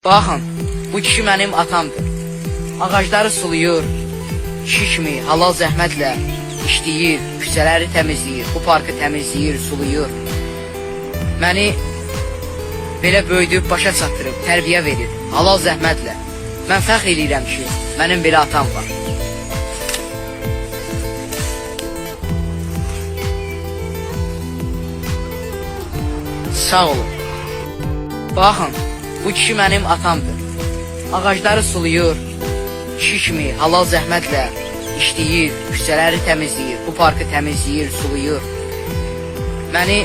Baxın, bu kişi mənim atamdır. Ağacları sulayır, kişi kimi halal zəhmətlə işləyir, küçələri təmizləyir, bu parkı təmizləyir, sulayır. Məni belə böyüdüb, başa çatdırıb, tərbiyə verir, halal zəhmətlə. Mən fəxr edirəm ki, mənim belə atam var. Sağ olun. Baxın, bu kişi mənim atamdır. Ağacları sulayır, kişi kimi halal zəhmətlə işləyir, küçələri təmizləyir, bu parkı təmizləyir, sulayır. Məni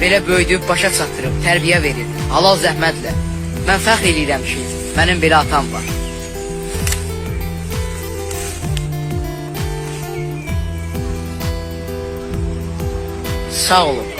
belə böyüdüb, başa çatdırıb, tərbiyə verir, halal zəhmətlə. Mən fəxr edirəm ki, mənim belə atam var. Sağ olun.